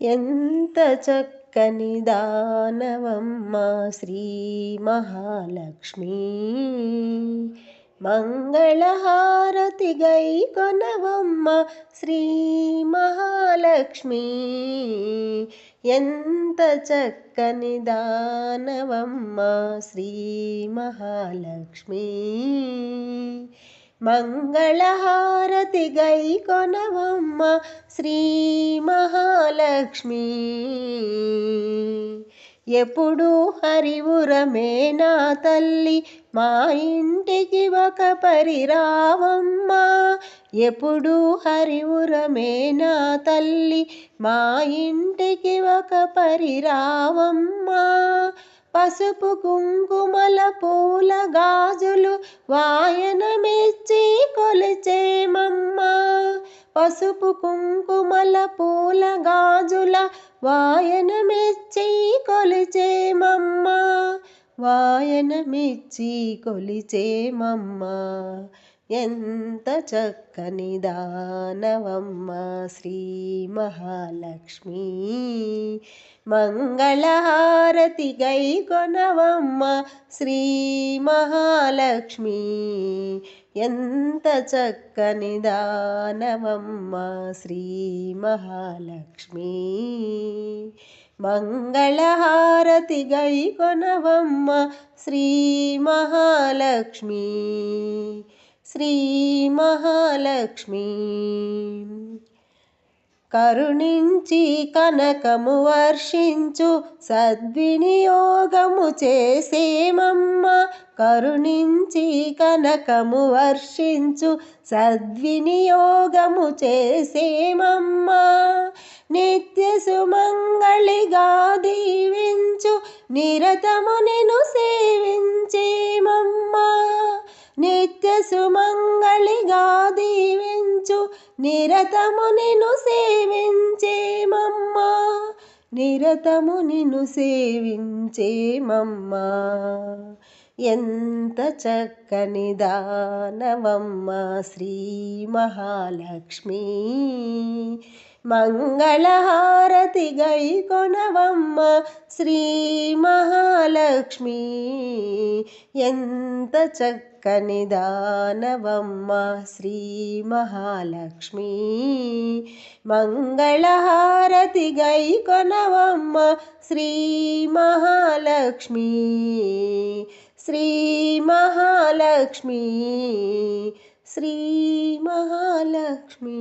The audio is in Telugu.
ఎంత చక్కని దానవమ్మ శ్రీ మహాలక్ష్మి. మంగళహారతి గైకొనవమ్మ శ్రీ మహాలక్ష్మి. ఎంత చక్కని దానవమ్మ శ్రీ మహాలక్ష్మి. మంగళహారతి గైకొనవమ్మ శ్రీ మహాలక్ష్మి. ఎప్పుడు హరివురమే నా తల్లి, మా ఇంటికి ఒక పరిరావమ్మ. ఎప్పుడు హరివురమే నా తల్లి, మా ఇంటికి ఒక పరిరావమ్మ. పసుపు కుంకుమల పూల గాజులు వాయనమిచ్చి కొలిచేమమ్మ. పసుపు కుంకుమల పూల గాజుల వాయనమిచ్చి కొలిచేమమ్మ. వాయనమిచ్చి కొలిచేమమ్మ. ఎంత చక్కని దానవమ్మ శ్రీ మహాలక్ష్మి. మంగళహారతి గైకొనవమ్మ శ్రీ మహాలక్ష్మి. ఎంత చక్కని దానవమ్మ శ్రీ మహాలక్ష్మి. మంగళహారతి గైకొనవమ్మ శ్రీ మహాలక్ష్మి. శ్రీ మహాలక్ష్మి. కరుణించి కనకము వర్షించు సద్వినియోగము చేసేమమ్మ. కరుణించి కనకము వర్షించు సద్వినియోగము చేసేమమ్మ. నిత్య సుమంగళిగా దీవించు నిరతము నిన్ను సేవించేమమ్మ. నిత్య సుమంగళిగా దీవించు నిరతము నిన్ను సేవించేమమ్మ. నిరతము నిన్ను సేవించేమమ్మ. ఎంత చక్కని దానవమ్మ శ్రీ మహాలక్ష్మి. మంగళహారతి గైకొనవమ్మ శ్రీ మహాలక్ష్మి. ఎంత చక్కని దానవమ్మ శ్రీ మహాలక్ష్మి. మంగళహారతి గైకొనవమ్మ శ్రీ మహాలక్ష్మి. శ్రీ మహాలక్ష్మి. శ్రీ మహాలక్ష్మి.